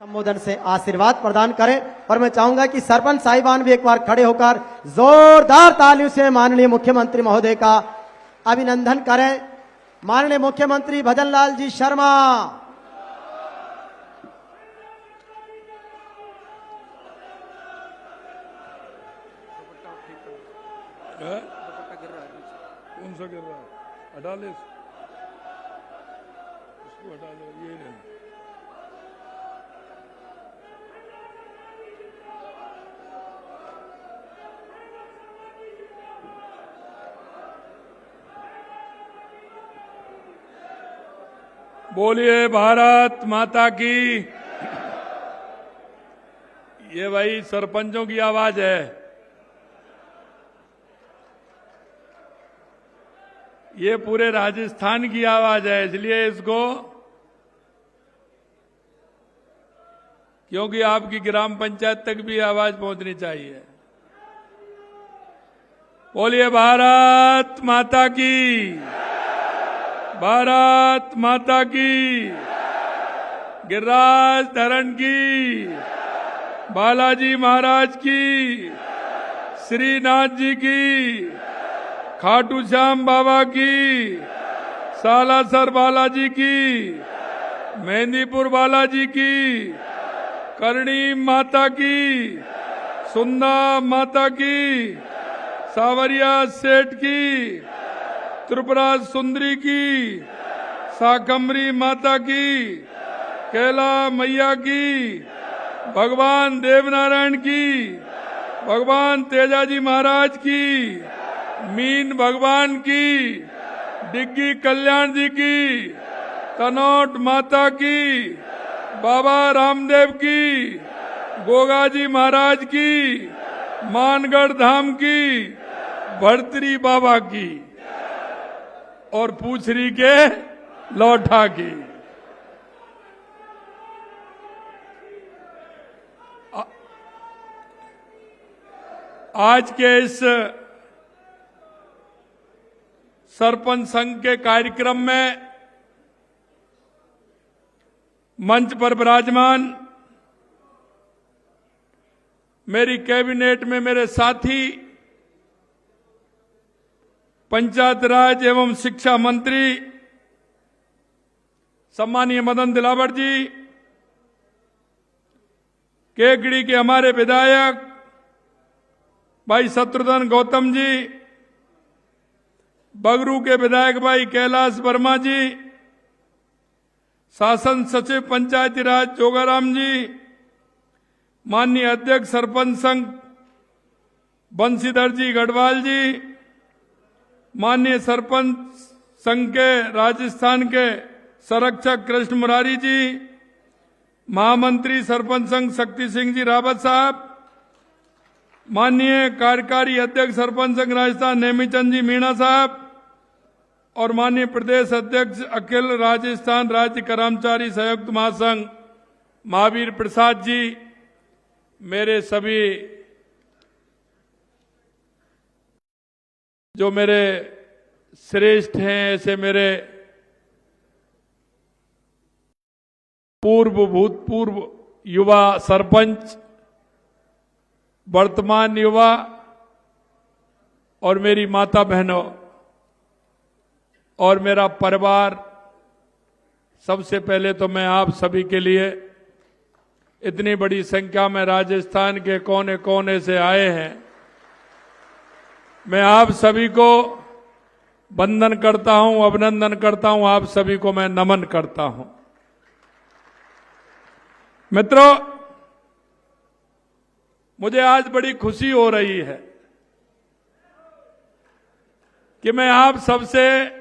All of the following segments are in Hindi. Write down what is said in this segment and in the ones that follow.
संबोधन से आशीर्वाद प्रदान करें और मैं चाहूंगा कि सरपंच साहिबान भी एक बार खड़े होकर जोरदार तालियों से माननीय मुख्यमंत्री महोदय का अभिनंदन करें। माननीय मुख्यमंत्री भजनलाल जी शर्मा। कौन सा गिर रहा है? हटा ले इसको, हटा लो, ये नहीं। बोलिए भारत माता की। ये भाई सरपंचों की आवाज है। ये पूरे राजस्थान की आवाज है, इसलिए इसको, क्योंकि आपकी ग्राम पंचायत तक भी आवाज पहुंचनी चाहिए। बोलिए भारत माता की, भारत माता की, गिरिराज धरण की, बालाजी महाराज की, श्रीनाथ जी की, खाटू श्याम बाबा की, सालासर बालाजी की, मेहंदीपुर बालाजी की, करणी माता की, सुंदा माता की, सावरिया सेठ की, त्रिपुरा सुंदरी की, साकमरी माता की, कैला मैया की, भगवान देवनारायण की, भगवान तेजाजी महाराज की, मीन भगवान की, डिग्गी कल्याण जी की, तनोट माता की, बाबा रामदेव की, गोगाजी महाराज की, मानगढ़ धाम की, भर्तरी बाबा की और पूछरी के लौठा की। आज के इस सरपंच संघ के कार्यक्रम में मंच पर विराजमान मेरी कैबिनेट में मेरे साथी पंचायत राज एवं शिक्षा मंत्री सम्मानीय मदन दिलावर जी, केकड़ी के हमारे विधायक भाई शत्रुघ्न गौतम जी, बगरू के विधायक भाई कैलाश वर्मा जी, शासन सचिव पंचायती राज जोगाराम जी, माननीय अध्यक्ष सरपंच संघ बंशीधर जी गढ़वाल जी, माननीय सरपंच संघ के राजस्थान के संरक्षक कृष्ण मुरारी जी, महामंत्री सरपंच संघ शक्ति सिंह जी रावत साहब, माननीय कार्यकारी अध्यक्ष सरपंच संघ राजस्थान नेमीचंद जी मीणा साहब और माननीय प्रदेश अध्यक्ष अखिल राजस्थान राज्य कर्मचारी संयुक्त महासंघ महावीर प्रसाद जी, मेरे सभी जो मेरे श्रेष्ठ हैं, ऐसे मेरे भूतपूर्व युवा सरपंच, वर्तमान युवा और मेरी माता बहनों और मेरा परिवार, सबसे पहले तो मैं आप सभी के लिए, इतनी बड़ी संख्या में राजस्थान के कोने कोने से आए हैं, मैं आप सभी को वंदन करता हूं, अभिनंदन करता हूं, आप सभी को मैं नमन करता हूं। मित्रों, मुझे आज बड़ी खुशी हो रही है कि मैं आप सबसे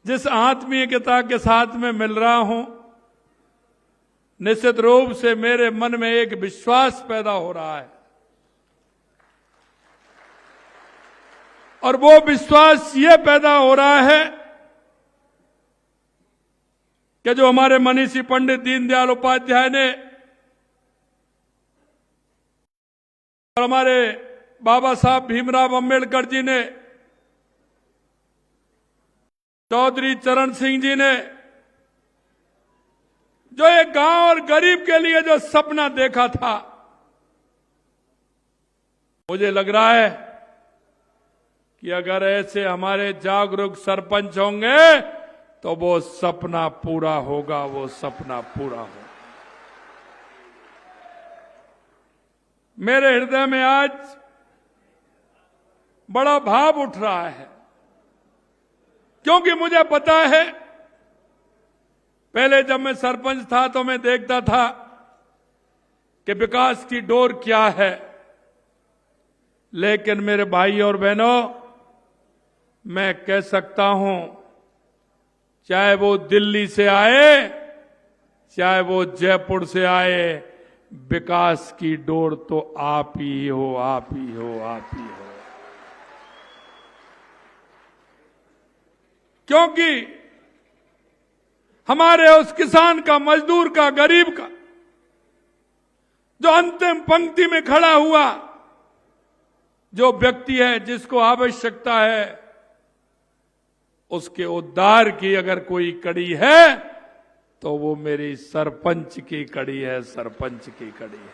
जिस आत्मीयता के साथ में मिल रहा हूं, निश्चित रूप से मेरे मन में एक विश्वास पैदा हो रहा है और वो विश्वास ये पैदा हो रहा है कि जो हमारे मनीषी पंडित दीनदयाल उपाध्याय ने और हमारे बाबा साहब भीमराव अंबेडकर जी ने, चौधरी चरण सिंह जी ने, जो एक गांव और गरीब के लिए जो सपना देखा था, मुझे लग रहा है कि अगर ऐसे हमारे जागरूक सरपंच होंगे तो वो सपना पूरा होगा, वो सपना पूरा होगा। मेरे हृदय में आज बड़ा भाव उठ रहा है, क्योंकि मुझे पता है पहले जब मैं सरपंच था तो मैं देखता था कि विकास की डोर क्या है, लेकिन मेरे भाई और बहनों, मैं कह सकता हूं, चाहे वो दिल्ली से आए, चाहे वो जयपुर से आए, विकास की डोर तो आप ही हो, आप ही हो, आप ही हो। क्योंकि हमारे उस किसान का, मजदूर का, गरीब का, जो अंतिम पंक्ति में खड़ा हुआ, जो व्यक्ति है जिसको आवश्यकता है, उसके उद्धार की अगर कोई कड़ी है तो वो मेरी सरपंच की कड़ी है, सरपंच की कड़ी है।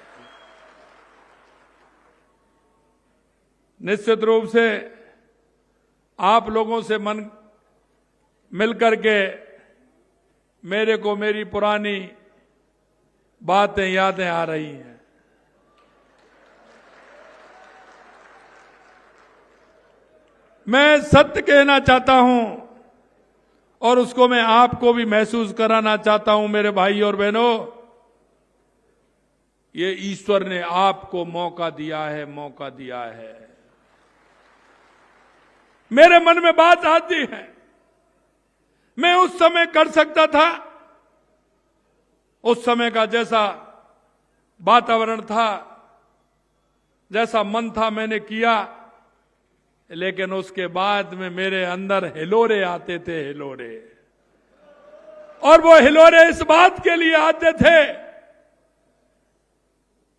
निश्चित रूप से आप लोगों से मन मिलकर के मेरे को मेरी पुरानी बातें, यादें आ रही हैं। मैं सत्य कहना चाहता हूं और उसको मैं आपको भी महसूस कराना चाहता हूं मेरे भाई और बहनों। ये ईश्वर ने आपको मौका दिया है, मौका दिया है। मेरे मन में बात आती है, मैं उस समय कर सकता था, उस समय का जैसा वातावरण था, जैसा मन था, मैंने किया, लेकिन उसके बाद में मेरे अंदर हिलोरे आते थे, हिलोरे। और वो हिलोरे इस बात के लिए आते थे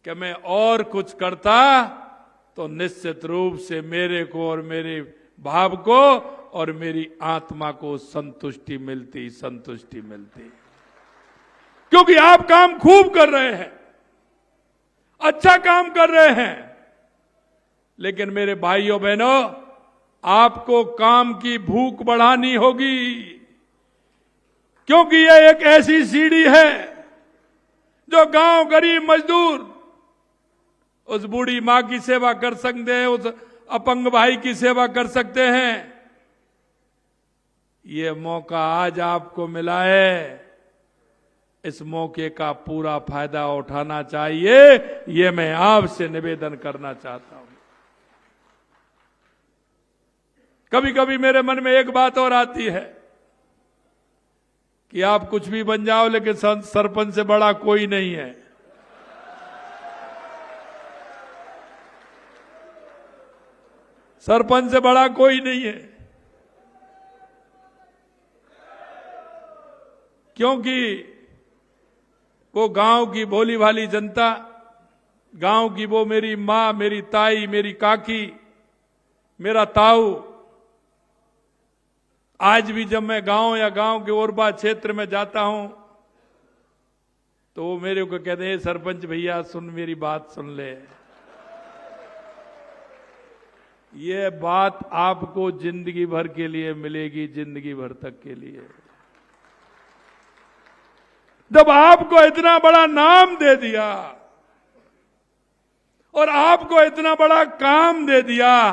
कि मैं और कुछ करता तो निश्चित रूप से मेरे को और मेरे भाव को और मेरी आत्मा को संतुष्टि मिलती, संतुष्टि मिलती। क्योंकि आप काम खूब कर रहे हैं, अच्छा काम कर रहे हैं, लेकिन मेरे भाइयों बहनों, आपको काम की भूख बढ़ानी होगी। क्योंकि यह एक ऐसी सीढ़ी है जो गांव, गरीब, मजदूर उस बूढ़ी मां की सेवा कर सकते हैं, उस अपंग भाई की सेवा कर सकते हैं। ये मौका आज आपको मिला है, इस मौके का पूरा फायदा उठाना चाहिए, ये मैं आपसे निवेदन करना चाहता हूं। कभी कभी मेरे मन में एक बात और आती है कि आप कुछ भी बन जाओ, लेकिन सरपंच से बड़ा कोई नहीं है। सरपंच से बड़ा कोई नहीं है, क्योंकि वो गांव की भोली भाली जनता, गांव की वो मेरी मां, मेरी ताई, मेरी काकी, मेरा ताऊ, आज भी जब मैं गांव या गांव के ओरबा क्षेत्र में जाता हूं तो वो मेरे को कहते हैं, सरपंच भैया सुन, मेरी बात सुन ले। ये बात आपको जिंदगी भर के लिए मिलेगी, जिंदगी भर तक के लिए। जब आपको इतना बड़ा नाम दे दिया और आपको इतना बड़ा काम दे दिया,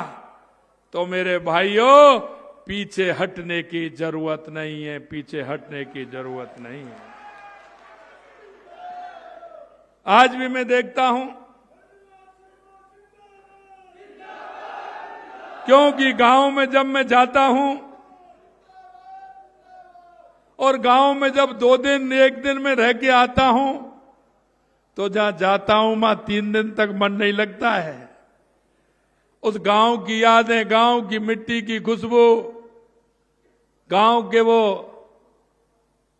तो मेरे भाइयों, पीछे हटने की जरूरत नहीं है, पीछे हटने की जरूरत नहीं है। आज भी मैं देखता हूं, क्योंकि गांव में जब मैं जाता हूं और गांव में जब 2 दिन, 1 दिन में रह के आता हूं, तो जहां जाता हूं वहां 3 दिन तक मन नहीं लगता है। उस गांव की यादें, गांव की मिट्टी की खुशबू, गांव के वो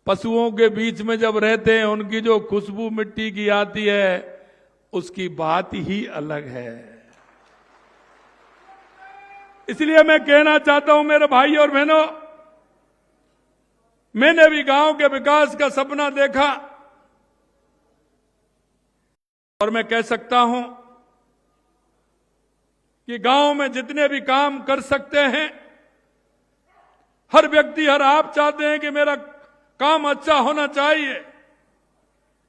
पशुओं के बीच में जब रहते हैं, उनकी जो खुशबू मिट्टी की आती है, उसकी बात ही अलग है। इसलिए मैं कहना चाहता हूं मेरे भाई और बहनों, मैंने भी गांव के विकास का सपना देखा, और मैं कह सकता हूं कि गांव में जितने भी काम कर सकते हैं, हर व्यक्ति, हर आप चाहते हैं कि मेरा काम अच्छा होना चाहिए,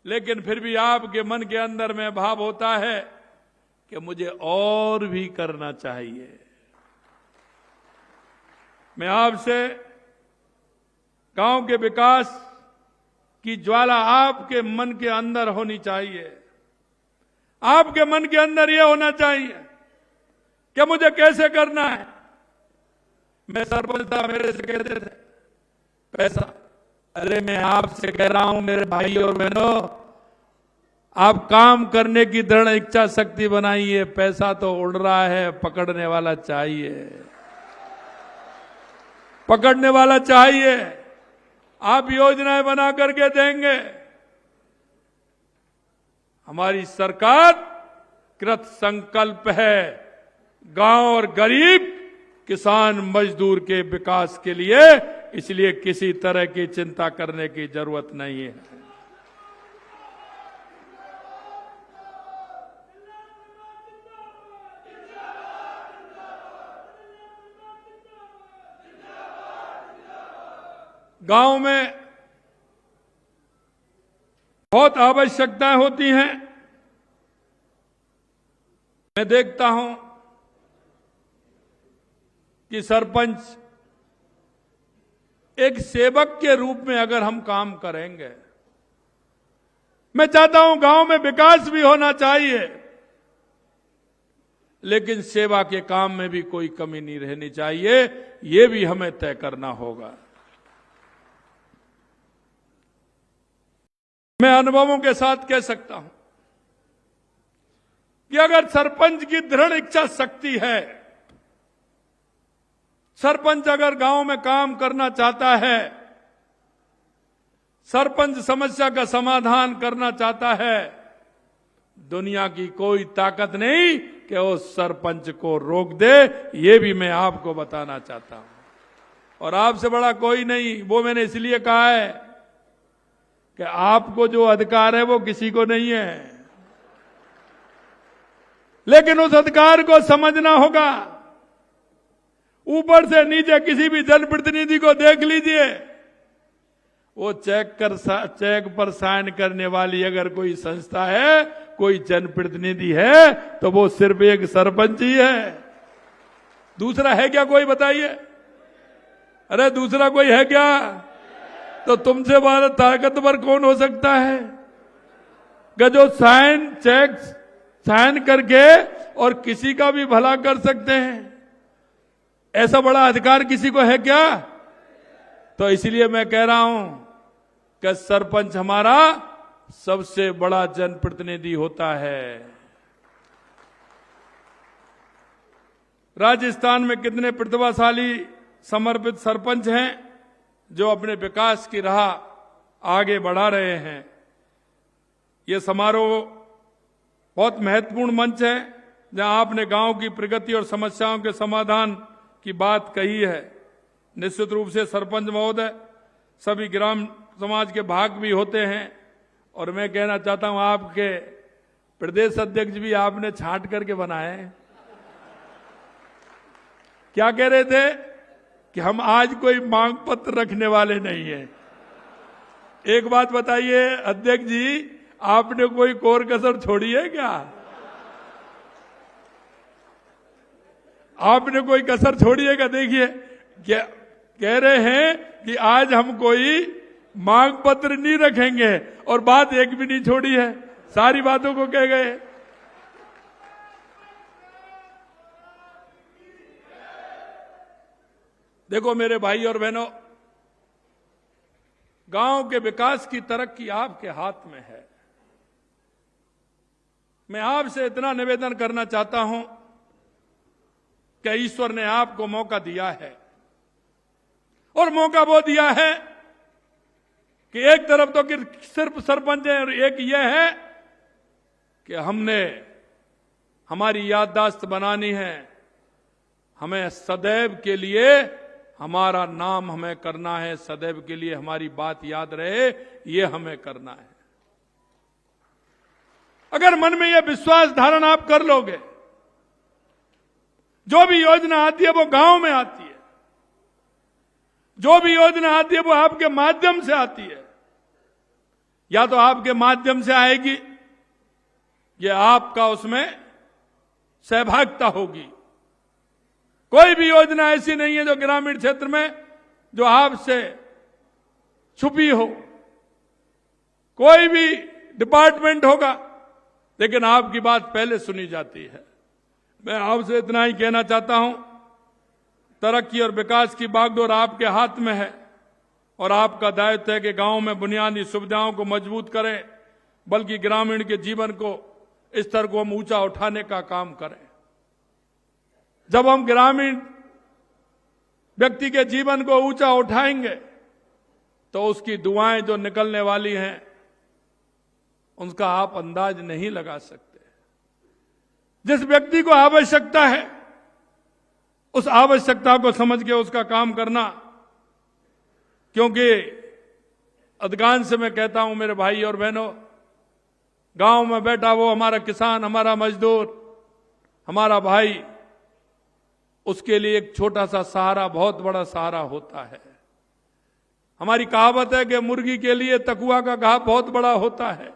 लेकिन फिर भी आपके मन के अंदर में भाव होता है कि मुझे और भी करना चाहिए। मैं आपसे गांव के विकास की ज्वाला आपके मन के अंदर होनी चाहिए। आपके मन के अंदर यह होना चाहिए कि मुझे कैसे करना है। मैं सरपंच था, मेरे से कहते थे पैसा, अरे मैं आपसे कह रहा हूं मेरे भाई और बहनों, आप काम करने की दृढ़ इच्छा शक्ति बनाइए। पैसा तो उड़ रहा है, पकड़ने वाला चाहिए, पकड़ने वाला चाहिए। आप योजनाएं बना करके देंगे। हमारी सरकार कृत संकल्प है गांव और गरीब किसान मजदूर के विकास के लिए, इसलिए किसी तरह की चिंता करने की जरूरत नहीं है। गांव में बहुत आवश्यकताएं होती हैं। मैं देखता हूं कि सरपंच एक सेवक के रूप में अगर हम काम करेंगे, मैं चाहता हूं गांव में विकास भी होना चाहिए, लेकिन सेवा के काम में भी कोई कमी नहीं रहनी चाहिए। यह भी हमें तय करना होगा। मैं अनुभवों के साथ कह सकता हूं कि अगर सरपंच की दृढ़ इच्छा शक्ति है, सरपंच अगर गांव में काम करना चाहता है, सरपंच समस्या का समाधान करना चाहता है, दुनिया की कोई ताकत नहीं कि वो सरपंच को रोक दे। ये भी मैं आपको बताना चाहता हूं। और आपसे बड़ा कोई नहीं। वो मैंने इसलिए कहा है कि आपको जो अधिकार है वो किसी को नहीं है, लेकिन उस अधिकार को समझना होगा। ऊपर से नीचे किसी भी जनप्रतिनिधि को देख लीजिए, वो चेक पर साइन करने वाली अगर कोई संस्था है, कोई जनप्रतिनिधि है, तो वो सिर्फ एक सरपंच ही है। दूसरा है क्या कोई, बताइए? अरे दूसरा कोई है क्या? तो तुमसे बड़ा ताकतवर कौन हो सकता है कि जो साइन करके और किसी का भी भला कर सकते हैं? ऐसा बड़ा अधिकार किसी को है क्या? तो इसलिए मैं कह रहा हूं कि सरपंच हमारा सबसे बड़ा जनप्रतिनिधि होता है। राजस्थान में कितने प्रतिभाशाली समर्पित सरपंच हैं जो अपने विकास की राह आगे बढ़ा रहे हैं। ये समारोह बहुत महत्वपूर्ण मंच है जहां आपने गांव की प्रगति और समस्याओं के समाधान की बात कही है। निश्चित रूप से सरपंच महोदय सभी ग्राम समाज के भाग भी होते हैं, और मैं कहना चाहता हूं आपके प्रदेश अध्यक्ष भी आपने छांट करके बनाए। क्या कह रहे थे कि हम आज कोई मांग पत्र रखने वाले नहीं हैं। एक बात बताइए अध्यक्ष जी, आपने कोई कोर कसर छोड़ी है क्या? आपने कोई कसर छोड़ी है क्या? देखिए क्या कह रहे हैं कि आज हम कोई मांग पत्र नहीं रखेंगे, और बात एक भी नहीं छोड़ी है, सारी बातों को कह गए। देखो मेरे भाई और बहनों, गांव के विकास की तरक्की आपके हाथ में है। मैं आपसे इतना निवेदन करना चाहता हूं कि ईश्वर ने आपको मौका दिया है, और मौका वो दिया है कि एक तरफ तो सिर्फ सरपंच है, और एक यह है कि हमने हमारी याददाश्त बनानी है। हमें सदैव के लिए हमारा नाम हमें करना है, सदैव के लिए हमारी बात याद रहे, ये हमें करना है। अगर मन में यह विश्वास धारण आप कर लोगे, जो भी योजना आती है वो गांव में आती है, जो भी योजना आती है वो आपके माध्यम से आती है, या तो आपके माध्यम से आएगी या आपका उसमें सहभागिता होगी। कोई भी योजना ऐसी नहीं है जो ग्रामीण क्षेत्र में जो आपसे छुपी हो। कोई भी डिपार्टमेंट होगा लेकिन आपकी बात पहले सुनी जाती है। मैं आपसे इतना ही कहना चाहता हूं, तरक्की और विकास की बागडोर आपके हाथ में है और आपका दायित्व है कि गांव में बुनियादी सुविधाओं को मजबूत करें, बल्कि ग्रामीण के जीवन को स्तर को हम ऊंचा उठाने का काम करें। जब हम ग्रामीण व्यक्ति के जीवन को ऊंचा उठाएंगे तो उसकी दुआएं जो निकलने वाली हैं उसका आप अंदाज नहीं लगा सकते। जिस व्यक्ति को आवश्यकता है उस आवश्यकता को समझ के उसका काम करना, क्योंकि अधिकांश मैं कहता हूं मेरे भाई और बहनों, गांव में बैठा वो हमारा किसान, हमारा मजदूर, हमारा भाई, उसके लिए एक छोटा सा सहारा बहुत बड़ा सहारा होता है। हमारी कहावत है कि मुर्गी के लिए तकुआ का घाव बहुत बड़ा होता है।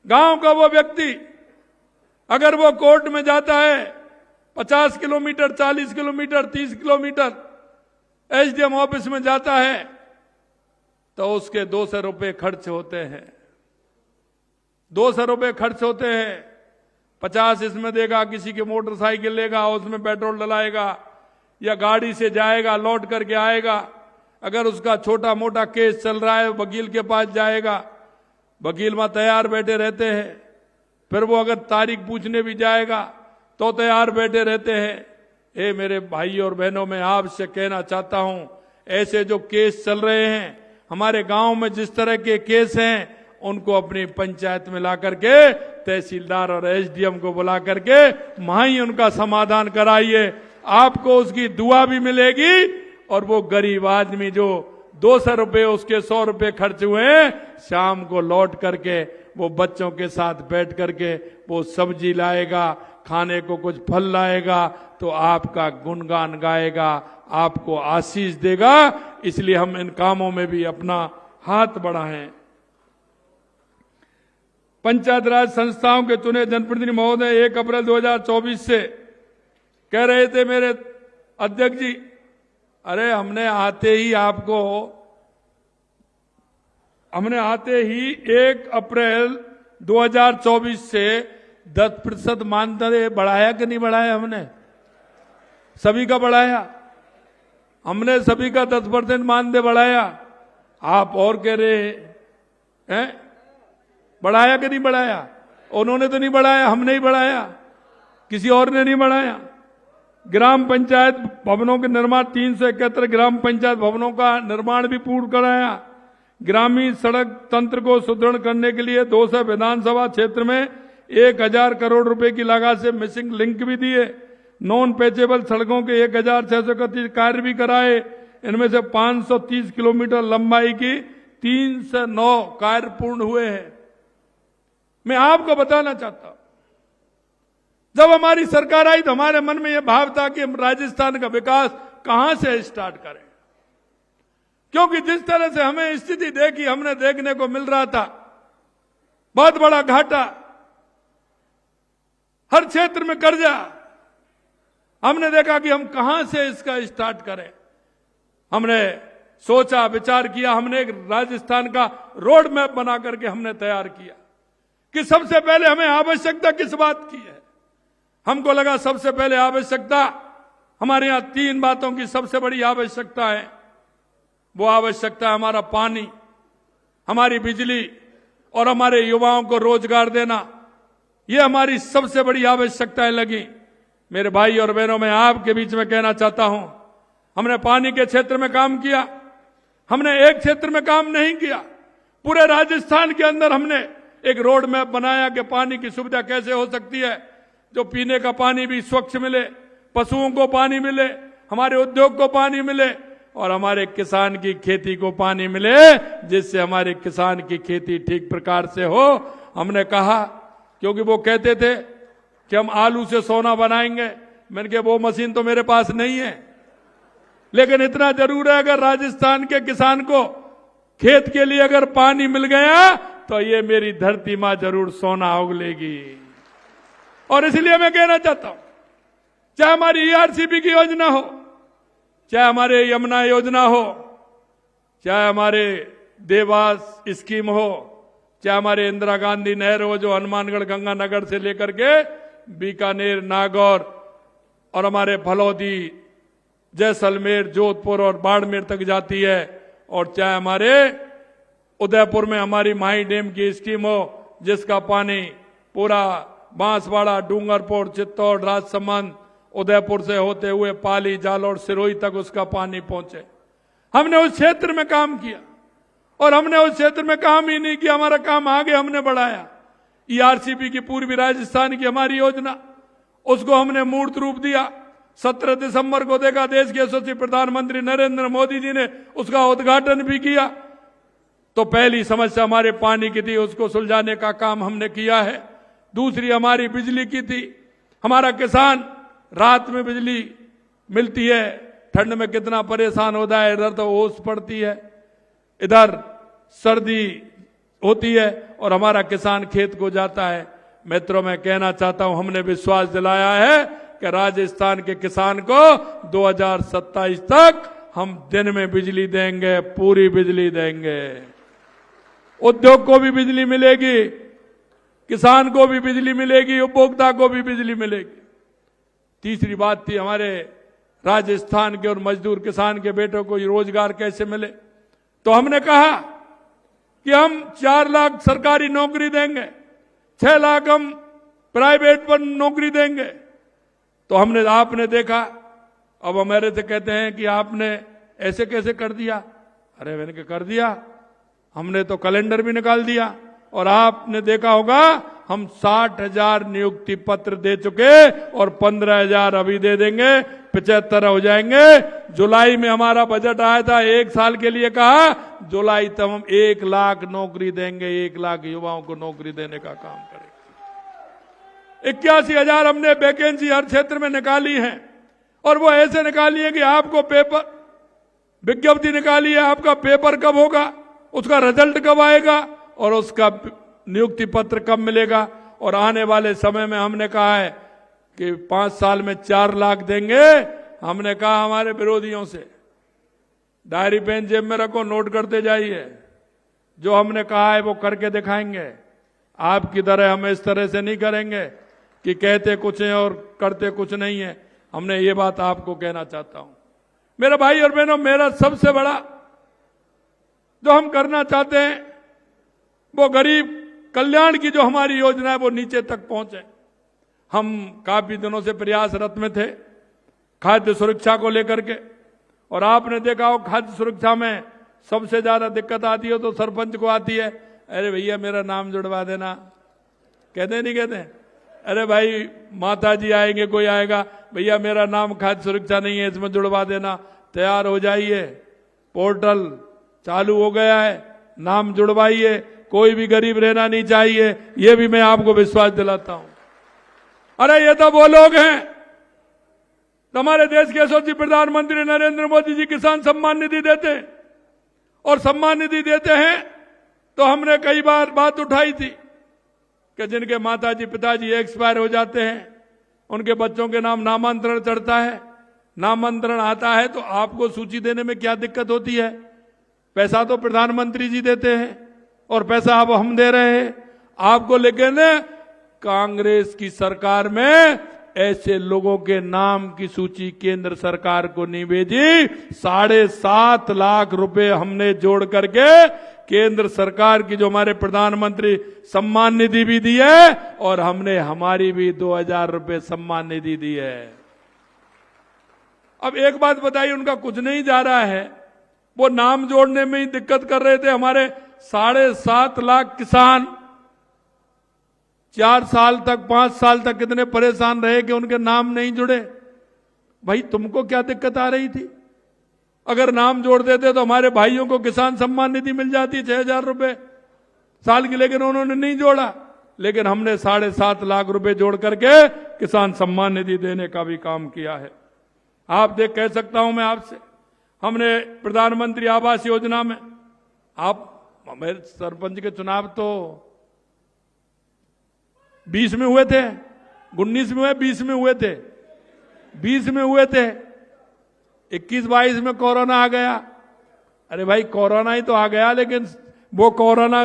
गांव का वो व्यक्ति अगर वो कोर्ट में जाता है 50 kilometre, 40 kilometre, 30 kilometre, SDM office में जाता है तो उसके 200 रुपए खर्च होते हैं। 200 रुपए खर्च होते हैं। 50 इसमें देगा, किसी की मोटरसाइकिल लेगा, उसमें पेट्रोल डलाएगा या गाड़ी से जाएगा, लौट करके आएगा। अगर उसका छोटा मोटा केस चल रहा है वकील के पास जाएगा, वकील वहां तैयार बैठे रहते हैं। फिर वो अगर तारीख पूछने भी जाएगा तो तैयार बैठे रहते हैं। मेरे भाई और बहनों, मैं आपसे कहना चाहता हूं, ऐसे जो केस चल रहे हैं हमारे गांव में, जिस तरह के केस हैं, उनको अपनी पंचायत में ला करके तहसीलदार और एसडीएम को बुला करके वहां ही उनका समाधान कराइए। आपको उसकी दुआ भी मिलेगी और वो गरीब आदमी जो 200 रुपए उसके 100 रुपए खर्च हुए हैं, शाम को लौट करके वो बच्चों के साथ बैठ करके वो सब्जी लाएगा, खाने को कुछ फल लाएगा, तो आपका गुणगान गाएगा, आपको आशीष देगा। इसलिए हम इन कामों में भी अपना हाथ बढ़ाएं। पंचायत राज संस्थाओं के चुने जनप्रतिनिधि महोदय 1 अप्रैल 2024 से कह रहे थे मेरे अध्यक्ष जी, अरे हमने आते ही 1 अप्रैल 2024 से 10% मानदेय बढ़ाया कि नहीं बढ़ाया? हमने सभी का बढ़ाया, हमने सभी का 10% मानदेय बढ़ाया। आप और कह रहे हैं बढ़ाया कि नहीं बढ़ाया? उन्होंने तो नहीं बढ़ाया, हमने ही बढ़ाया, किसी और ने नहीं बढ़ाया। ग्राम पंचायत भवनों के निर्माण 371 ग्राम पंचायत भवनों का निर्माण भी पूर्ण कराया। ग्रामीण सड़क तंत्र को सुदृढ़ करने के लिए 200 विधानसभा क्षेत्र में 1000 करोड़ रुपए की लागत से मिसिंग लिंक भी दिए। नॉन पैचेबल सड़कों के 1631 कार्य भी कराए। इनमें से 530 किलोमीटर लंबाई की 309 कार्य पूर्ण हुए हैं। मैं आपको बताना चाहता हूं, जब हमारी सरकार आई तो हमारे मन में यह भाव था कि हम राजस्थान का विकास कहां से स्टार्ट करें, क्योंकि जिस तरह से हमें स्थिति देखी, हमने देखने को मिल रहा था बहुत बड़ा घाटा, हर क्षेत्र में कर्जा। हमने देखा कि हम कहां से इसका स्टार्ट करें। हमने सोचा, विचार किया, हमने एक राजस्थान का रोड मैप बना करके हमने तैयार किया कि सबसे पहले हमें आवश्यकता किस बात की है। हमको लगा सबसे पहले आवश्यकता, हमारे यहां 3 बातों की सबसे बड़ी आवश्यकता है। वो आवश्यकता है हमारा पानी, हमारी बिजली और हमारे युवाओं को रोजगार देना। ये हमारी सबसे बड़ी आवश्यकताएं लगी। मेरे भाई और बहनों, मैं आपके बीच में कहना चाहता हूं, हमने पानी के क्षेत्र में काम किया। हमने एक क्षेत्र में काम नहीं किया, पूरे राजस्थान के अंदर हमने एक रोड मैप बनाया कि पानी की सुविधा कैसे हो सकती है, जो पीने का पानी भी स्वच्छ मिले, पशुओं को पानी मिले, हमारे उद्योग को पानी मिले और हमारे किसान की खेती को पानी मिले, जिससे हमारे किसान की खेती ठीक प्रकार से हो। हमने कहा क्योंकि वो कहते थे कि हम आलू से सोना बनाएंगे। मैंने कहा वो मशीन तो मेरे पास नहीं है, लेकिन इतना जरूर है अगर राजस्थान के किसान को खेत के लिए अगर पानी मिल गया तो ये मेरी धरती मां जरूर सोना उगलेगी। और इसलिए मैं कहना चाहता हूं, चाहे हमारी ईआरसीपी की योजना हो, चाहे हमारे यमुना योजना हो, चाहे हमारे देवास स्कीम हो, चाहे हमारे इंदिरा गांधी नहर हो जो हनुमानगढ़ गंगानगर से लेकर के बीकानेर, नागौर और हमारे फलौदी, जैसलमेर, जोधपुर और बाड़मेर तक जाती है, और चाहे हमारे उदयपुर में हमारी माही डैम की स्कीम हो जिसका पानी पूरा बांसवाड़ा, डूंगरपुर, चित्तौड़, राजसमंद, उदयपुर से होते हुए पाली, जालौर, सिरोही तक उसका पानी पहुंचे। हमने उस क्षेत्र में काम किया, और हमने उस क्षेत्र में काम ही नहीं किया, हमारा काम आगे हमने बढ़ाया। ईआरसीपी की पूर्वी राजस्थान की हमारी योजना, उसको हमने मूर्त रूप दिया। 17 दिसंबर को देखा, देश के यशस्वी प्रधानमंत्री नरेंद्र मोदी जी ने उसका उद्घाटन भी किया। तो पहली समस्या हमारे पानी की थी, उसको सुलझाने का काम हमने किया है। दूसरी हमारी बिजली की थी। हमारा किसान रात में बिजली मिलती है, ठंड में कितना परेशान होता है, इधर तो ओस पड़ती है, इधर सर्दी होती है, और हमारा किसान खेत को जाता है। मित्रों, मैं कहना चाहता हूं, हमने विश्वास दिलाया है कि राजस्थान के किसान को 2027 तक हम दिन में बिजली देंगे, पूरी बिजली देंगे। उद्योग को भी बिजली मिलेगी, किसान को भी बिजली मिलेगी, उपभोक्ता को भी बिजली मिलेगी। तीसरी बात थी हमारे राजस्थान के और मजदूर किसान के बेटों को रोजगार कैसे मिले। तो हमने कहा कि हम 4 लाख सरकारी नौकरी देंगे, 6 लाख हम प्राइवेट पर नौकरी देंगे। तो हमने, आपने देखा, अब हमारे से कहते हैं कि आपने ऐसे कैसे कर दिया। अरे मैंने क्या कर दिया, हमने तो कैलेंडर भी निकाल दिया। और आपने देखा होगा हम 60,000 नियुक्ति पत्र दे चुके, और 15,000 अभी दे देंगे, 75 हो जाएंगे। जुलाई में हमारा बजट आया था, 1 साल के लिए कहा, जुलाई तक हम 1 लाख नौकरी देंगे, 1 लाख युवाओं को नौकरी देने का काम करेंगे। 81,000 हमने वैकेंसी हर क्षेत्र में निकाली है, और वो ऐसे निकाली है कि आपको पेपर विज्ञप्ति निकाली है, आपका पेपर कब होगा, उसका रिजल्ट कब आएगा, और उसका नियुक्ति पत्र कब मिलेगा। और आने वाले समय में हमने कहा है कि 5 साल में 4 लाख देंगे। हमने कहा हमारे विरोधियों से, डायरी पेन जेब में रखो, नोट करते जाइए, जो हमने कहा है वो करके दिखाएंगे। आपकी तरह हम इस तरह से नहीं करेंगे कि कहते कुछ है और करते कुछ नहीं है। हमने ये बात आपको कहना चाहता हूं। मेरे भाई और बहनों, मेरा सबसे बड़ा जो हम करना चाहते हैं वो गरीब कल्याण की जो हमारी योजना है वो नीचे तक पहुंचे। हम काफी दिनों से प्रयासरत में थे खाद्य सुरक्षा को लेकर के, और आपने देखा हो खाद्य सुरक्षा में सबसे ज्यादा दिक्कत आती है तो सरपंच को आती है। अरे भैया मेरा नाम जुड़वा देना, कहते नहीं कहते? अरे भाई माता जी आएंगे, कोई आएगा, भैया मेरा नाम खाद्य सुरक्षा नहीं है, इसमें जुड़वा देना। तैयार हो जाइए, पोर्टल चालू हो गया है, नाम जुड़वाइए, कोई भी गरीब रहना नहीं चाहिए, ये भी मैं आपको विश्वास दिलाता हूं। अरे ये तो वो लोग हैं, हमारे देश के यशस्वी प्रधानमंत्री नरेंद्र मोदी जी किसान सम्मान निधि देते हैं, और सम्मान निधि देते हैं तो हमने कई बार बात उठाई थी कि जिनके माताजी पिताजी एक्सपायर हो जाते हैं, उनके बच्चों के नाम नामांतरण चढ़ता है, नामांतरण आता है तो आपको सूची देने में क्या दिक्कत होती है? पैसा तो प्रधानमंत्री जी देते हैं और पैसा अब हम दे रहे हैं आपको। लेकिन कांग्रेस की सरकार में ऐसे लोगों के नाम की सूची केंद्र सरकार को नहीं भेजी। 7.5 लाख रुपए हमने जोड़ करके केंद्र सरकार की जो हमारे प्रधानमंत्री सम्मान निधि भी दी है, और हमने हमारी भी 2,000 रुपए सम्मान निधि दी है। अब एक बात बताइए, उनका कुछ नहीं जा रहा है, वो नाम जोड़ने में ही दिक्कत कर रहे थे। हमारे 7.5 लाख किसान 4 साल तक 5 साल तक कितने परेशान रहे कि उनके नाम नहीं जुड़े। भाई तुमको क्या दिक्कत आ रही थी? अगर नाम जोड़ देते तो हमारे भाइयों को किसान सम्मान निधि मिल जाती 6,000 रुपए साल की, लेकिन उन्होंने नहीं जोड़ा। लेकिन हमने 7.5 लाख रुपए जोड़ करके किसान सम्मान निधि देने का भी काम किया है। आप देख कह सकता हूं मैं आपसे, हमने प्रधानमंत्री आवास योजना में, आप मेरे सरपंच के चुनाव तो 20 में हुए थे, 19 में हुए, 20 में हुए थे, 20 में हुए थे, 21-22 में कोरोना आ गया। अरे भाई कोरोना ही तो आ गया, लेकिन वो कोरोना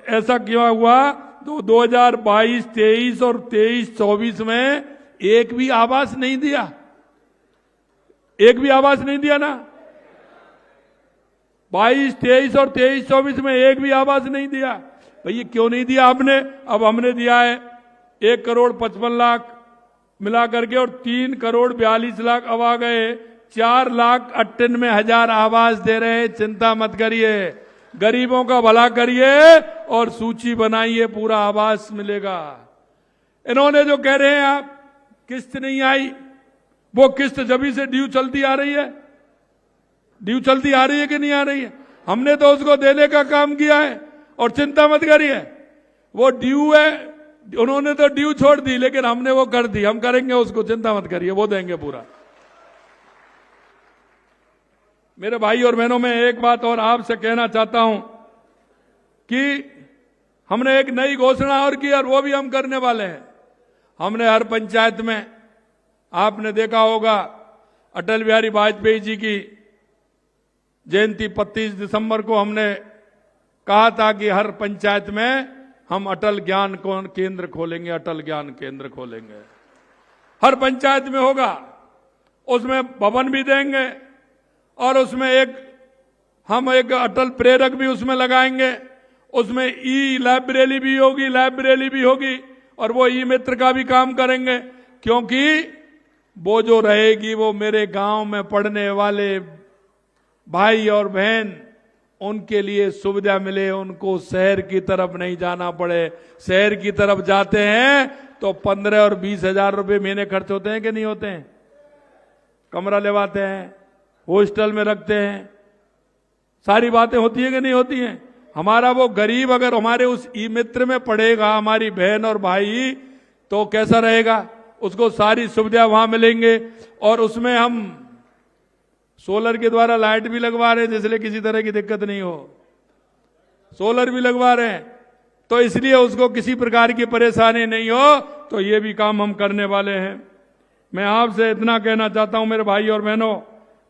ऐसा क्यों हुआ तो 2022, 23 और 23-24 में एक भी आवास नहीं दिया, एक भी आवास नहीं दिया ना। 22, 23 और 23-24 में एक भी आवास नहीं दिया। भैया क्यों नहीं दिया आपने? अब हमने दिया है 1,55,00,000 मिला करके और 3,42,00,000 अब आ गए, 4,98,000 आवास दे रहे हैं। चिंता मत करिए, गरीबों का भला करिए और सूची बनाइए, पूरा आवास मिलेगा। इन्होंने जो कह रहे हैं आप किस्त नहीं आई, वो किस्त जब से ड्यू चलती आ रही है, ड्यू चलती आ रही है कि नहीं आ रही है? हमने तो उसको देने का काम किया है और चिंता मत करिए, वो ड्यू है, उन्होंने तो ड्यू छोड़ दी लेकिन हमने वो कर दी, हम करेंगे उसको, चिंता मत करिए, वो देंगे पूरा। मेरे भाई और बहनों, मैं एक बात और आपसे कहना चाहता हूं कि हमने एक नई घोषणा और की और वो भी हम करने वाले हैं। हमने हर पंचायत में, आपने देखा होगा अटल बिहारी वाजपेयी जी की जयंती 25 दिसंबर को हमने कहा था कि हर पंचायत में हम अटल ज्ञान केंद्र खोलेंगे, अटल ज्ञान केंद्र खोलेंगे, हर पंचायत में होगा। उसमें भवन भी देंगे और उसमें हम एक अटल प्रेरक भी उसमें लगाएंगे, उसमें ई लाइब्रेरी भी होगी, लाइब्रेरी भी होगी और वो ई मित्र का भी काम करेंगे, क्योंकि वो जो रहेगी वो मेरे गांव में पढ़ने वाले भाई और बहन, उनके लिए सुविधा मिले, उनको शहर की तरफ नहीं जाना पड़े। शहर की तरफ जाते हैं तो 15 और 20 हजार रुपये महीने खर्च होते हैं कि नहीं होते हैं? कमरा लेवाते हैं, हॉस्टल में रखते हैं, सारी बातें होती है कि नहीं होती हैं? हमारा वो गरीब अगर हमारे उस ई मित्र में पढ़ेगा, हमारी बहन और भाई, तो कैसा रहेगा? उसको सारी सुविधा वहां मिलेंगे। और उसमें हम सोलर के द्वारा लाइट भी लगवा रहे हैं, इसलिए किसी तरह की दिक्कत नहीं हो, सोलर भी लगवा रहे हैं, तो इसलिए उसको किसी प्रकार की परेशानी नहीं हो। तो ये भी काम हम करने वाले हैं। मैं आपसे इतना कहना चाहता हूं मेरे भाई और बहनों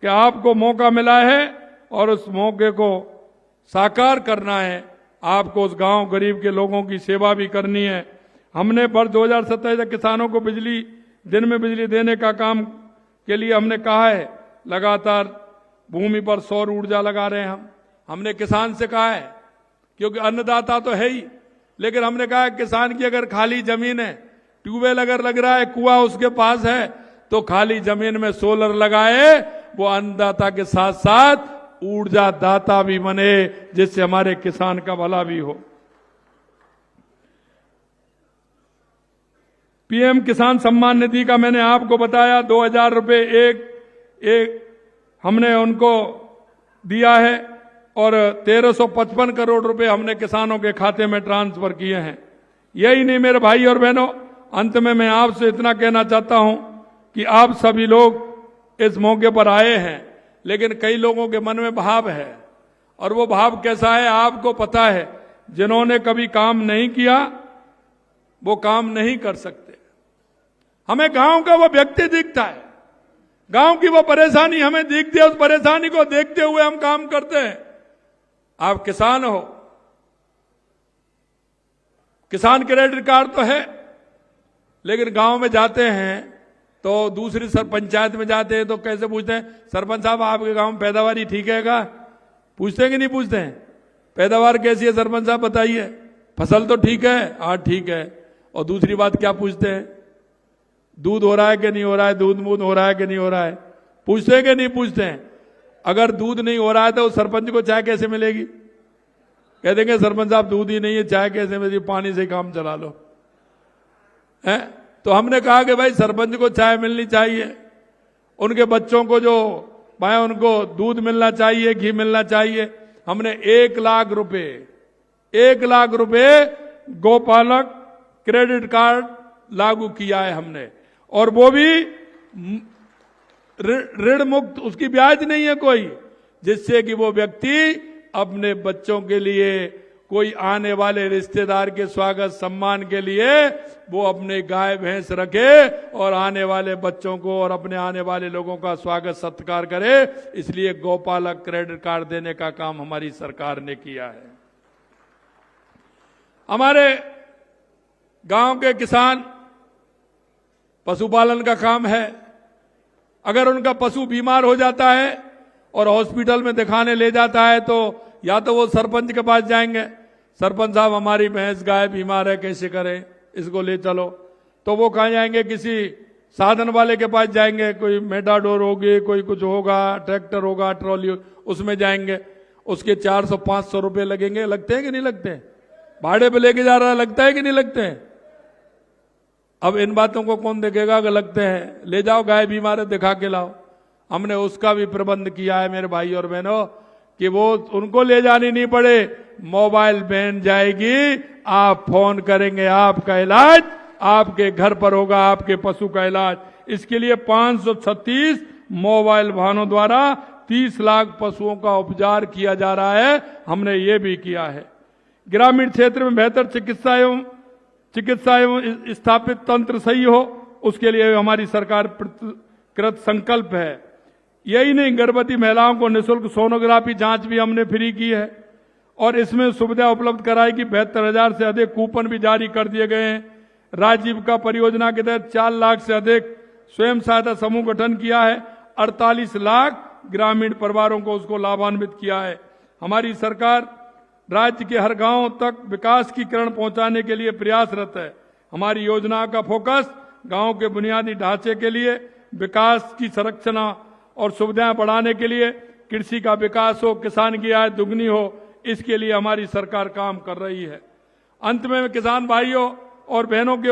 कि आपको मौका मिला है और उस मौके को साकार करना है। आपको उस गांव गरीब के लोगों की सेवा भी करनी है। हमने वर्ष 2027 तक किसानों को दिन में बिजली देने का काम के लिए हमने कहा है, लगातार भूमि पर सौर ऊर्जा लगा रहे हैं हमने किसान से कहा है, क्योंकि अन्नदाता तो है ही, लेकिन हमने कहा है किसान की अगर खाली जमीन है, ट्यूबवेल अगर लग रहा है, कुआं उसके पास है, तो खाली जमीन में सोलर लगाए, वो अन्नदाता के साथ साथ ऊर्जा दाता भी बने, जिससे हमारे किसान का भला भी हो। पीएम किसान सम्मान निधि का मैंने आपको बताया, 2,000 रुपये एक हमने उनको दिया है और 1,355 करोड़ रुपए हमने किसानों के खाते में ट्रांसफर किए हैं। यही नहीं मेरे भाई और बहनों, अंत में मैं आपसे इतना कहना चाहता हूं कि आप सभी लोग इस मौके पर आए हैं, लेकिन कई लोगों के मन में भाव है, और वो भाव कैसा है आपको पता है। जिन्होंने कभी काम नहीं किया वो काम नहीं कर सकते। हमें गांव का वो व्यक्ति दिखता है, गांव की वो परेशानी हमें दिखती है, उस परेशानी को देखते हुए हम काम करते हैं। आप किसान हो, किसान क्रेडिट कार्ड तो है, लेकिन गांव में जाते हैं तो दूसरी पंचायत में जाते हैं तो कैसे पूछते हैं, सरपंच साहब आपके गांव में पैदावारी ठीक है क्या? पूछते हैं कि नहीं पूछते हैं? पैदावार कैसी है सरपंच साहब बताइए? फसल तो ठीक है? हाँ ठीक है। और दूसरी बात क्या पूछते हैं? दूध हो रहा है कि नहीं हो रहा है, दूध मूध हो रहा है कि नहीं हो रहा है? पूछते हैं कि नहीं पूछते हैं? अगर दूध नहीं हो रहा है तो सरपंच को चाय कैसे मिलेगी? कह देंगे सरपंच साहब दूध ही नहीं है, चाय कैसे मिलेगी, पानी से काम चला लो है। तो हमने कहा कि भाई सरपंच को चाय मिलनी चाहिए, उनके बच्चों को जो भाई उनको दूध मिलना चाहिए, घी मिलना चाहिए। हमने 1 लाख रुपए गौपालक क्रेडिट कार्ड लागू किया है हमने, और वो भी ऋण मुक्त, उसकी ब्याज नहीं है कोई, जिससे कि वो व्यक्ति अपने बच्चों के लिए, कोई आने वाले रिश्तेदार के स्वागत सम्मान के लिए वो अपने गाय भैंस रखे और आने वाले बच्चों को और अपने आने वाले लोगों का स्वागत सत्कार करे। इसलिए गौपालक क्रेडिट कार्ड देने का काम हमारी सरकार ने किया है। हमारे गांव के किसान पशुपालन का काम है। अगर उनका पशु बीमार हो जाता है और हॉस्पिटल में दिखाने ले जाता है तो या तो वो सरपंच के पास जाएंगे, सरपंच साहब हमारी भैंस गाय बीमार है, कैसे करें, इसको ले चलो। तो वो कहाँ जाएंगे, किसी साधन वाले के पास जाएंगे, कोई मेटाडोर होगी, कोई कुछ होगा, ट्रैक्टर होगा, ट्रॉली, उसमें जाएंगे। उसके 400-500 रुपए लगेंगे। लगते हैं कि नहीं लगते हैं? भाड़े पे लेके जा रहा है, लगता है कि नहीं लगते हैं? अब इन बातों को कौन देखेगा अगर लगते हैं? ले जाओ, गाय बीमार है, दिखा के लाओ। हमने उसका भी प्रबंध किया है मेरे भाई और बहनों, कि वो उनको ले जानी नहीं पड़े, मोबाइल वैन जाएगी, आप फोन करेंगे, आपका इलाज आपके घर पर होगा, आपके पशु का इलाज। इसके लिए 536 मोबाइल वाहनों द्वारा 30 लाख पशुओं का उपचार किया जा रहा है। हमने ये भी किया है। ग्रामीण क्षेत्र में बेहतर चिकित्सा एवं स्थापित तंत्र सही हो, उसके लिए हमारी सरकार कृत संकल्प है। यही नहीं, गर्भवती महिलाओं को निःशुल्क सोनोग्राफी जांच भी हमने फ्री की है और इसमें सुविधा उपलब्ध कराई कि 72,000 से अधिक कूपन भी जारी कर दिए गए हैं। राजीविका परियोजना के तहत 4 लाख से अधिक स्वयं सहायता समूह गठन किया है। 48 लाख ग्रामीण परिवारों को उसको लाभान्वित किया है। हमारी सरकार राज्य के हर गांव तक विकास की किरण पहुंचाने के लिए प्रयासरत है। हमारी योजना का फोकस गांव के बुनियादी ढांचे के लिए विकास की संरचना और सुविधाएं बढ़ाने के लिए, कृषि का विकास हो, किसान की आय दुगनी हो, इसके लिए हमारी सरकार काम कर रही है। अंत में किसान भाइयों और बहनों के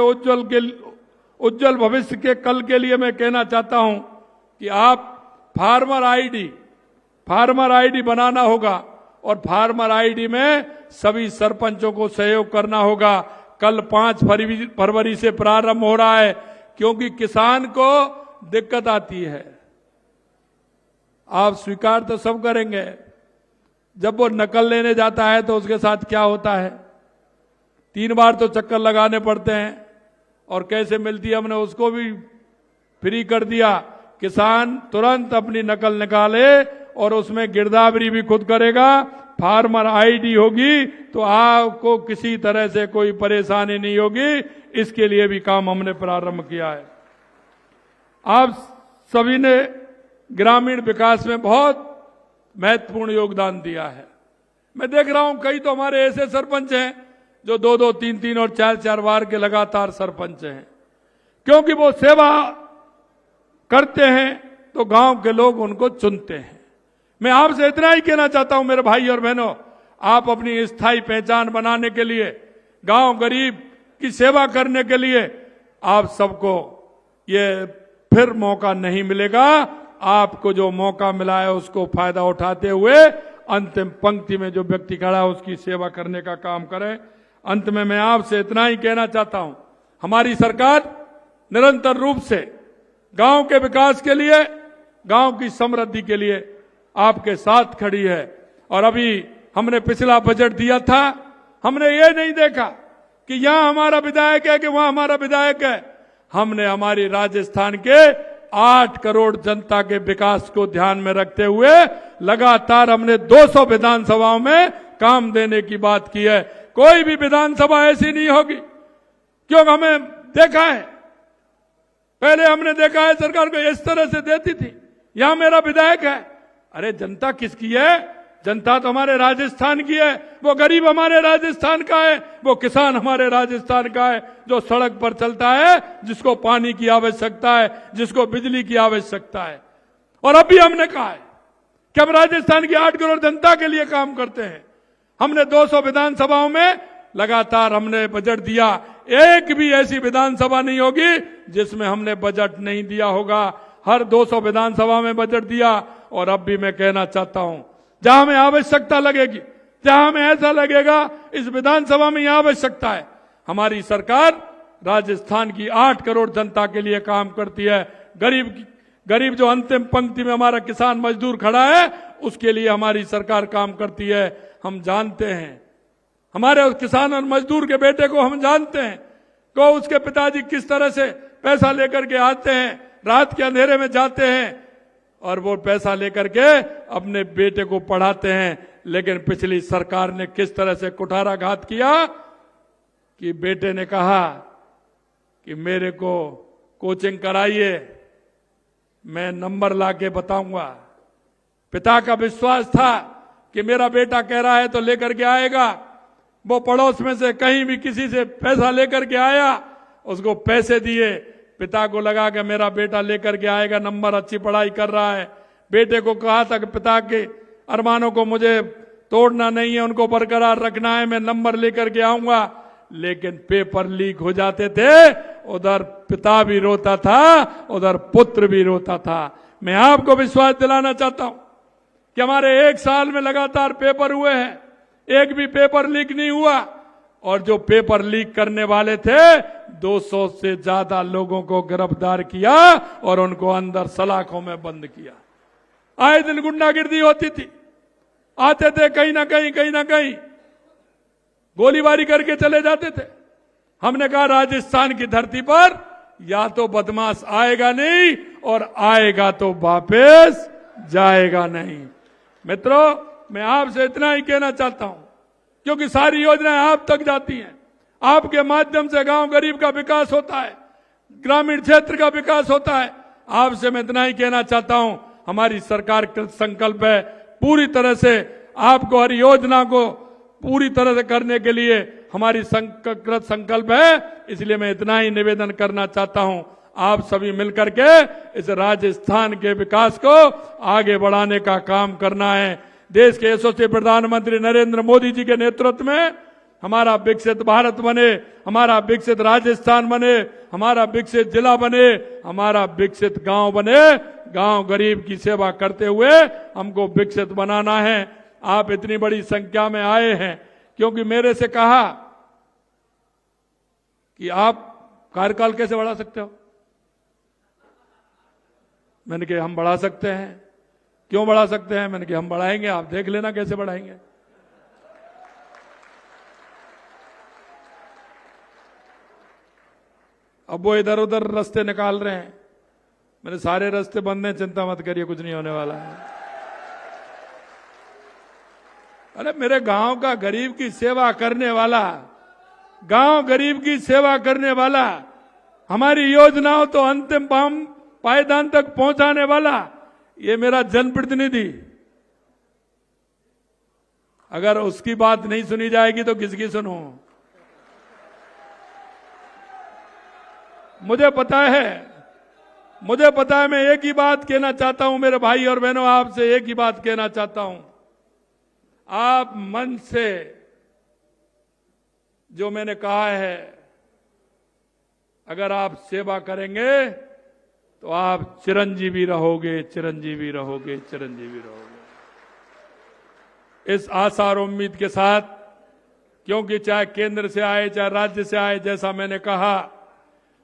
उज्जवल भविष्य के कल के लिए मैं कहना चाहता हूं कि आप फार्मर आईडी बनाना होगा और फार्मर आईडी में सभी सरपंचों को सहयोग करना होगा। कल 5 फरवरी से प्रारंभ हो रहा है, क्योंकि किसान को दिक्कत आती है। आप स्वीकार तो सब करेंगे, जब वो नकल लेने जाता है तो उसके साथ क्या होता है? 3 बार तो चक्कर लगाने पड़ते हैं और कैसे मिलती है, हमने उसको भी फ्री कर दिया। किसान तुरंत अपनी नकल निकाले और उसमें गिरदावरी भी खुद करेगा। फार्मर आईडी होगी तो आपको किसी तरह से कोई परेशानी नहीं होगी। इसके लिए भी काम हमने प्रारंभ किया है। आप सभी ने ग्रामीण विकास में बहुत महत्वपूर्ण योगदान दिया है। मैं देख रहा हूं कई तो हमारे ऐसे सरपंच हैं जो 2-2, 3-3 और 4-4 बार के लगातार सरपंच हैं, क्योंकि वो सेवा करते हैं तो गांव के लोग उनको चुनते हैं। मैं आपसे इतना ही कहना चाहता हूं मेरे भाई और बहनों, आप अपनी स्थायी पहचान बनाने के लिए, गांव गरीब की सेवा करने के लिए आप सबको ये फिर मौका नहीं मिलेगा। आपको जो मौका मिला है उसको फायदा उठाते हुए अंतिम पंक्ति में जो व्यक्ति खड़ा है उसकी सेवा करने का काम करें। अंत में मैं आपसे इतना ही कहना चाहता हूं, हमारी सरकार निरंतर रूप से गांव के विकास के लिए, गांव की समृद्धि के लिए आपके साथ खड़ी है। और अभी हमने पिछला बजट दिया था, हमने ये नहीं देखा कि यहां हमारा विधायक है कि वहां हमारा विधायक है। हमने हमारी राजस्थान के 8 करोड़ जनता के विकास को ध्यान में रखते हुए लगातार हमने 200 विधानसभाओं में काम देने की बात की है। कोई भी विधानसभा ऐसी नहीं होगी, क्योंकि हमें देखा है, पहले हमने देखा है सरकार को इस तरह से देती थी, यहां मेरा विधायक है। अरे जनता किसकी है? जनता तो हमारे राजस्थान की है। वो गरीब हमारे राजस्थान का है, वो किसान हमारे राजस्थान का है, जो सड़क पर चलता है, जिसको पानी की आवश्यकता है, जिसको बिजली की आवश्यकता है। और अभी हमने कहा है कि हम राजस्थान की 8 करोड़ जनता के लिए काम करते हैं। हमने 200 विधानसभाओं में लगातार हमने बजट दिया। एक भी ऐसी विधानसभा नहीं होगी जिसमें हमने बजट नहीं दिया होगा। हर 200 विधानसभा में बजट दिया। और अब भी मैं कहना चाहता हूं, जहां हमें आवश्यकता लगेगी, जहां हमें ऐसा लगेगा इस विधानसभा में यह आवश्यकता है, हमारी सरकार राजस्थान की 8 करोड़ जनता के लिए काम करती है। गरीब जो अंतिम पंक्ति में हमारा किसान मजदूर खड़ा है, उसके लिए हमारी सरकार काम करती है। हम जानते हैं, हमारे उस किसान और मजदूर के बेटे को हम जानते हैं को उसके पिताजी किस तरह से पैसा लेकर के आते हैं, रात के अंधेरे में जाते हैं और वो पैसा लेकर के अपने बेटे को पढ़ाते हैं। लेकिन पिछली सरकार ने किस तरह से कुठाराघात किया कि बेटे ने कहा कि मेरे को कोचिंग कराइए, मैं नंबर लाके बताऊंगा। पिता का विश्वास था कि मेरा बेटा कह रहा है तो लेकर के आएगा। वो पड़ोस में से कहीं भी किसी से पैसा लेकर के आया, उसको पैसे दिए, पिता को लगा कि मेरा बेटा लेकर के आएगा, नंबर अच्छी पढ़ाई कर रहा है। बेटे को कहा था कि पिता के अरमानों को मुझे तोड़ना नहीं है, उनको बरकरार रखना है, मैं नंबर लेकर के आऊंगा। लेकिन पेपर लीक हो जाते थे, उधर पिता भी रोता था, उधर पुत्र भी रोता था। मैं आपको विश्वास दिलाना चाहता हूं कि हमारे 1 साल में लगातार पेपर हुए हैं, एक भी पेपर लीक नहीं हुआ। और जो पेपर लीक करने वाले थे, 200 से ज्यादा लोगों को गिरफ्तार किया और उनको अंदर सलाखों में बंद किया। आए दिन गुंडागिर्दी होती थी, आते थे कहीं ना कहीं गोलीबारी करके चले जाते थे। हमने कहा राजस्थान की धरती पर या तो बदमाश आएगा नहीं और आएगा तो वापस जाएगा नहीं। मित्रों, मैं आपसे इतना ही कहना चाहता हूं, क्योंकि सारी योजनाएं आप तक जाती हैं, आपके माध्यम से गांव गरीब का विकास होता है, ग्रामीण क्षेत्र का विकास होता है। आपसे मैं इतना ही कहना चाहता हूं, हमारी सरकार कृत संकल्प है पूरी तरह से आपको हर योजना को पूरी तरह से करने के लिए हमारी कृत संकल्प है। इसलिए मैं इतना ही निवेदन करना चाहता हूं, आप सभी मिलकर के इस राजस्थान के विकास को आगे बढ़ाने का काम करना है। देश के यशस्वी प्रधानमंत्री नरेंद्र मोदी जी के नेतृत्व में हमारा विकसित भारत बने, हमारा विकसित राजस्थान बने, हमारा विकसित जिला बने, हमारा विकसित गांव बने। गांव गरीब की सेवा करते हुए हमको विकसित बनाना है। आप इतनी बड़ी संख्या में आए हैं क्योंकि मेरे से कहा कि आप कार्यकाल कैसे बढ़ा सकते हो। मैंने कहा हम बढ़ा सकते हैं। क्यों बढ़ा सकते हैं? मैंने कहा हम बढ़ाएंगे, आप देख लेना कैसे बढ़ाएंगे। अब वो इधर उधर रास्ते निकाल रहे हैं। मैंने सारे रास्ते बंद हैं, चिंता मत करिए, कुछ नहीं होने वाला है। अरे मेरे गांव का गरीब की सेवा करने वाला, गांव गरीब की सेवा करने वाला, हमारी योजनाओं तो अंतिम पायदान तक पहुंचाने वाला, ये मेरा जनप्रतिनिधि। अगर उसकी बात नहीं सुनी जाएगी तो किसकी सुनूं? मुझे पता है, मैं एक ही बात कहना चाहता हूं मेरे भाई और बहनों, आपसे एक ही बात कहना चाहता हूं। आप मन से जो मैंने कहा है, अगर आप सेवा करेंगे तो आप चिरंजीवी रहोगे, चिरंजीवी रहोगे, चिरंजीवी रहोगे। इस आशा और उम्मीद के साथ, क्योंकि चाहे केंद्र से आए चाहे राज्य से आए, जैसा मैंने कहा,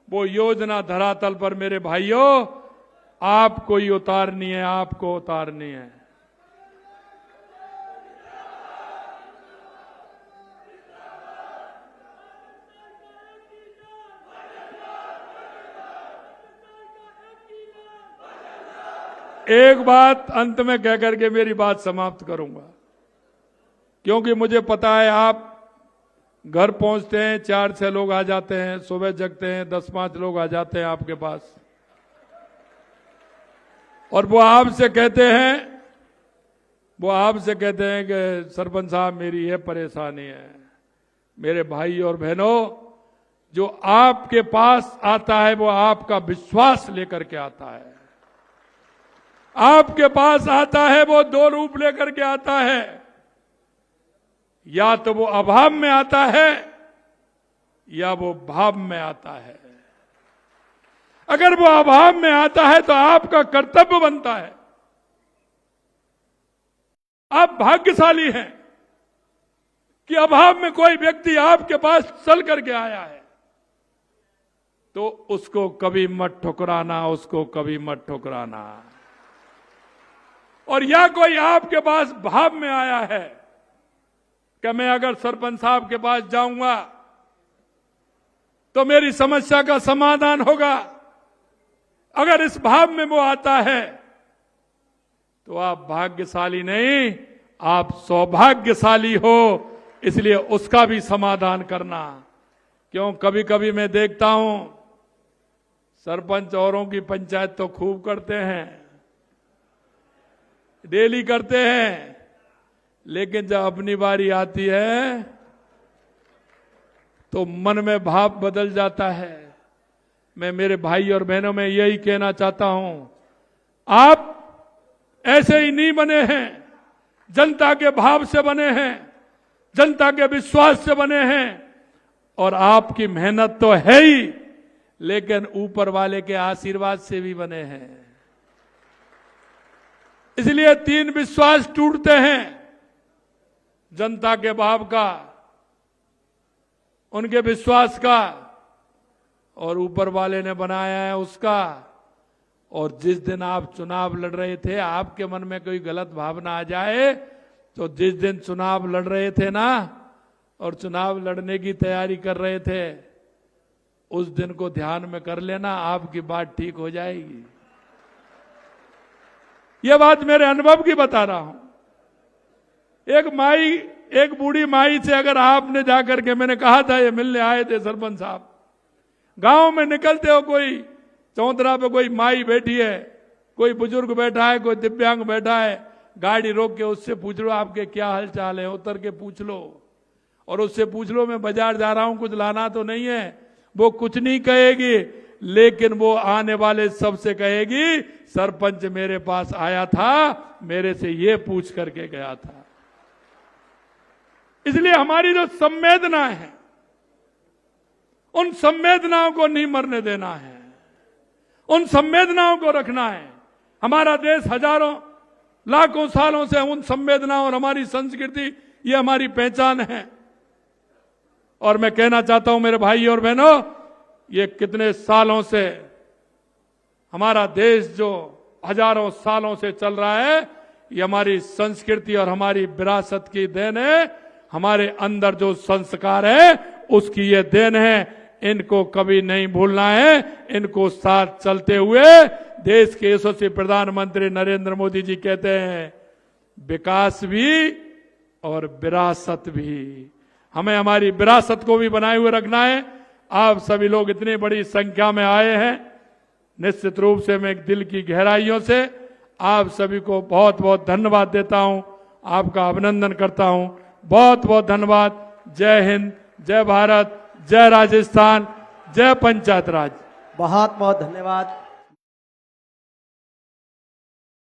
वो योजना धरातल पर मेरे भाइयों आपको ही उतारनी है, आपको उतारनी है। एक बात अंत में कहकर के मेरी बात समाप्त करूंगा, क्योंकि मुझे पता है आप घर पहुंचते हैं, 4-6 लोग आ जाते हैं, सुबह जगते हैं 10-5 लोग आ जाते हैं आपके पास, और वो आपसे कहते हैं कि सरपंच साहब मेरी ये परेशानी है। मेरे भाई और बहनों, जो आपके पास आता है वो आपका विश्वास लेकर के आता है। आपके पास आता है वो 2 रूप लेकर के आता है। या तो वो अभाव में आता है या वो भाव में आता है। अगर वो अभाव में आता है तो आपका कर्तव्य बनता है, आप भाग्यशाली हैं कि अभाव में कोई व्यक्ति आपके पास चल करके आया है। तो उसको कभी मत ठुकराना, उसको कभी मत ठुकराना। और या कोई आपके पास भाव में आया है कि मैं अगर सरपंच साहब के पास जाऊंगा तो मेरी समस्या का समाधान होगा, अगर इस भाव में वो आता है तो आप भाग्यशाली नहीं, आप सौभाग्यशाली हो। इसलिए उसका भी समाधान करना। क्यों, कभी कभी मैं देखता हूं सरपंच औरों की पंचायत तो खूब करते हैं, डेली करते हैं, लेकिन जब अपनी बारी आती है तो मन में भाव बदल जाता है। मैं मेरे भाई और बहनों में यही कहना चाहता हूं, आप ऐसे ही नहीं बने हैं, जनता के भाव से बने हैं, जनता के विश्वास से बने हैं। और आपकी मेहनत तो है ही, लेकिन ऊपर वाले के आशीर्वाद से भी बने हैं। इसलिए 3 विश्वास टूटते हैं, जनता के भाव का, उनके विश्वास का, और ऊपर वाले ने बनाया है उसका। और जिस दिन आप चुनाव लड़ रहे थे, आपके मन में कोई गलत भावना आ जाए तो जिस दिन चुनाव लड़ रहे थे ना, और चुनाव लड़ने की तैयारी कर रहे थे, उस दिन को ध्यान में कर लेना, आपकी बात ठीक हो जाएगी। ये बात मेरे अनुभव की बता रहा हूं। एक बूढ़ी माई से अगर आपने जाकर के, मैंने कहा था, ये मिलने आए थे सरपंच साहब, गांव में निकलते हो, कोई चौतरा पे कोई माई बैठी है, कोई बुजुर्ग बैठा है, कोई दिव्यांग बैठा है, गाड़ी रोक के उससे पूछ लो आपके क्या हाल चाल है, उतर के पूछ लो। और उससे पूछ लो मैं बाजार जा रहा हूं, कुछ लाना तो नहीं है। वो कुछ नहीं कहेगी, लेकिन वो आने वाले सबसे कहेगी, सरपंच मेरे पास आया था, मेरे से ये पूछ करके गया था। इसलिए हमारी जो संवेदना है, उन संवेदनाओं को नहीं मरने देना है, उन संवेदनाओं को रखना है। हमारा देश हजारों लाखों सालों से उन संवेदनाओं और हमारी संस्कृति, ये हमारी पहचान है। और मैं कहना चाहता हूं मेरे भाई और बहनों, ये कितने सालों से हमारा देश जो हजारों सालों से चल रहा है, ये हमारी संस्कृति और हमारी विरासत की देन है। हमारे अंदर जो संस्कार है उसकी ये देन है, इनको कभी नहीं भूलना है। इनको साथ चलते हुए देश के यशस्वी प्रधानमंत्री नरेंद्र मोदी जी कहते हैं, विकास भी और विरासत भी। हमें हमारी विरासत को भी बनाए हुए रखना है। आप सभी लोग इतनी बड़ी संख्या में आए हैं, निश्चित रूप से मैं दिल की गहराइयों से आप सभी को बहुत बहुत धन्यवाद देता हूं, आपका अभिनंदन करता हूं। बहुत बहुत धन्यवाद। जय हिंद, जय भारत, जय राजस्थान, जय पंचायत राज। बहुत बहुत धन्यवाद।